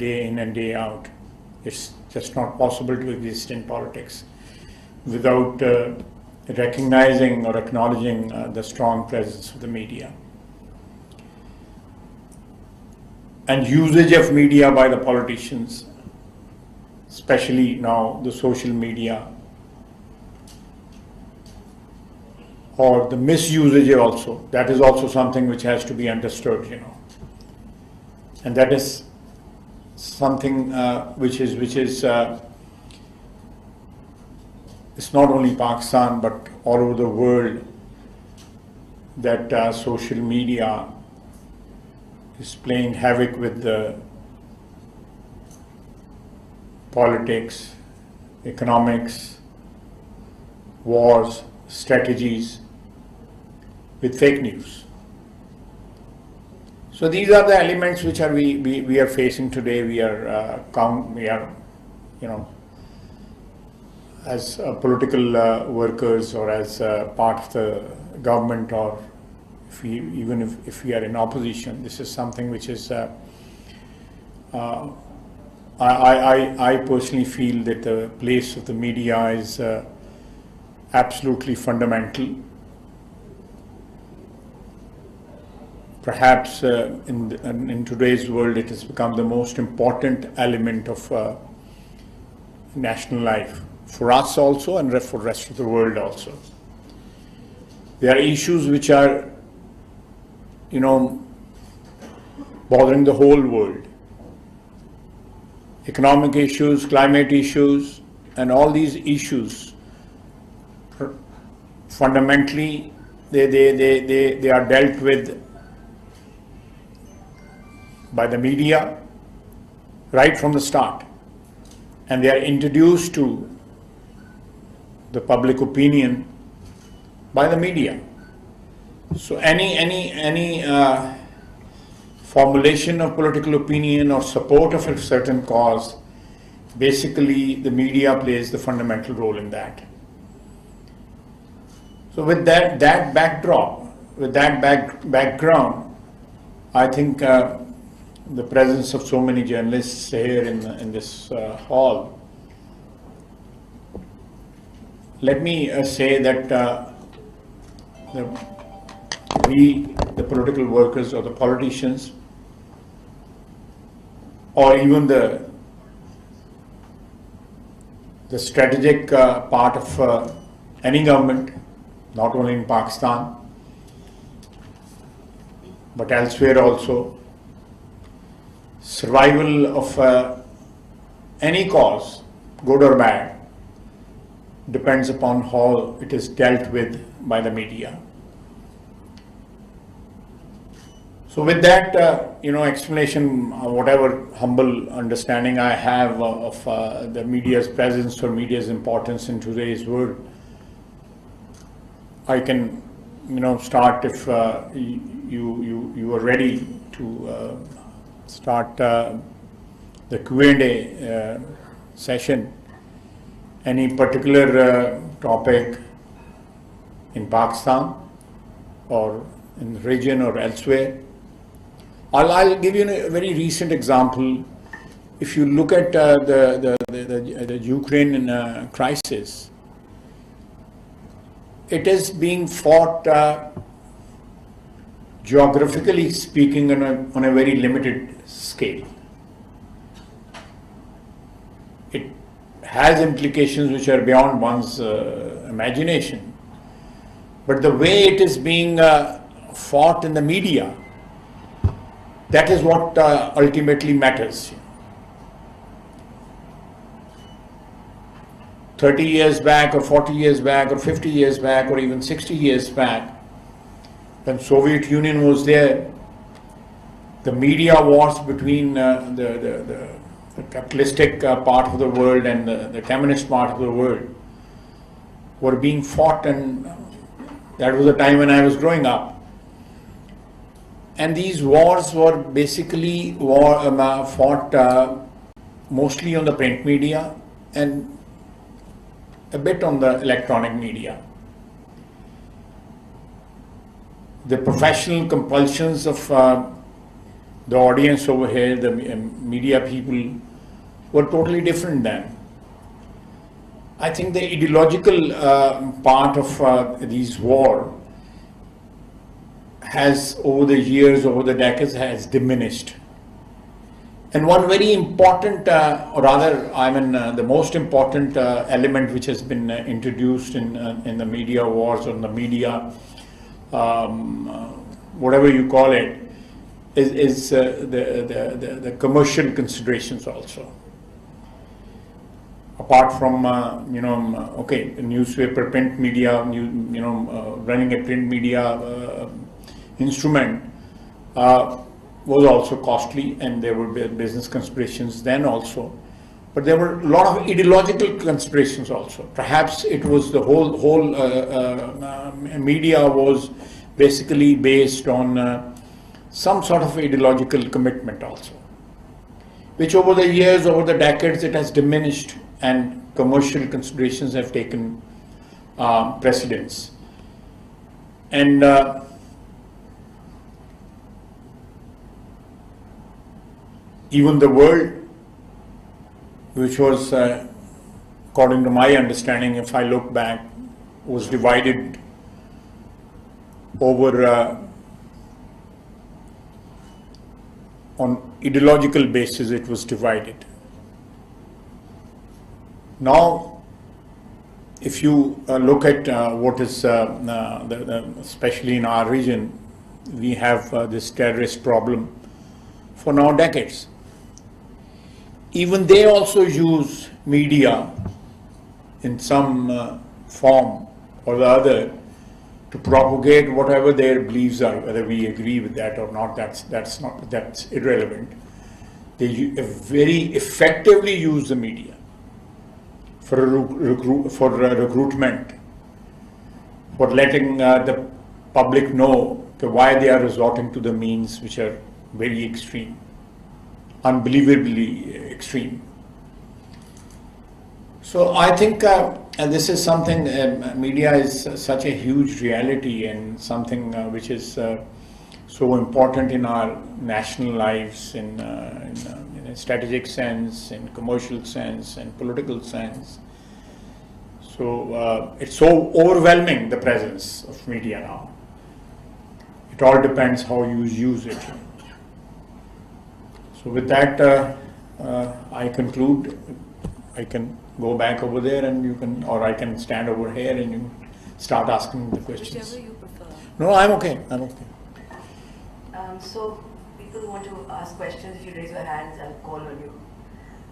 day in and day out. It's just not possible to exist in politics without recognizing or acknowledging the strong presence of the media. And usage of media by the politicians, especially now the social media, or the misusage also, that is also something which has to be understood, and that is something which is it's not only Pakistan but all over the world, that social media is playing havoc with the politics, economics, wars, strategies, with fake news. So these are the elements which are we are facing today. We are as political workers, or as part of the government, or even if we are in opposition, this is something which is I personally feel that the place of the media is absolutely fundamental. Perhaps in today's world, it has become the most important element of national life, for us also and for the rest of the world also. There are issues which are, bothering the whole world. Economic issues, climate issues, and all these issues, fundamentally, they are dealt with by the media right from the start, and they are introduced to the public opinion by the media. So any formulation of political opinion or support of a certain cause, basically the media plays the fundamental role in that. So with that backdrop, with that background, I think the presence of so many journalists here in this hall, let me say that we, the political workers or the politicians, or even the strategic part of any government, not only in Pakistan but elsewhere also, survival of any cause, good or bad, depends upon how it is dealt with by the media. So with that, explanation, whatever humble understanding I have of the media's presence or media's importance in today's world, I can, start if you are ready to start the Q&A session. Any particular topic in Pakistan or in the region or elsewhere. I'll give you a very recent example. If you look at the Ukraine crisis, it is being fought, geographically speaking, on a very limited scale. It has implications which are beyond one's imagination. But the way it is being fought in the media, that is what ultimately matters. 30 years back, or 40 years back, or 50 years back, or even 60 years back, when Soviet Union was there, the media wars between the capitalistic part of the world and the communist part of the world were being fought, and that was the time when I was growing up. And these wars were basically fought mostly on the print media and a bit on the electronic media. The professional compulsions of the audience over here, the media people, were totally different then. I think the ideological part of these war has, over the years, over the decades, has diminished. And one very important, or rather, the most important element which has been introduced in the media wars, or the media, whatever you call it, is the commercial considerations also. Apart from okay, newspaper, print media, running a print media instrument was also costly, and there were business considerations then also. But there were a lot of ideological considerations also. Perhaps it was the whole media was basically based on some sort of ideological commitment also, which over the years, over the decades, it has diminished, and commercial considerations have taken precedence. And even the world, which was, according to my understanding, if I look back, was divided over on ideological basis, it was divided. Now, if you look at what is, especially in our region, we have this terrorist problem for now decades. Even they also use media in some form or the other to propagate whatever their beliefs are. Whether we agree with that or not, that's irrelevant. They very effectively use the media for recruitment, for letting the public know why they are resorting to the means which are very extreme, unbelievably extreme. So I think, and this is something, media is such a huge reality, and something which is so important in our national lives, in a strategic sense, in commercial sense, and political sense. So it's so overwhelming, the presence of media now. It all depends how you use it. So with that, I conclude. I can go back over there, and you can, or I can stand over here and you start asking the questions. Whichever you prefer. No, I'm okay. I'm okay. So people want to ask questions. If you raise your hands, I'll call on you.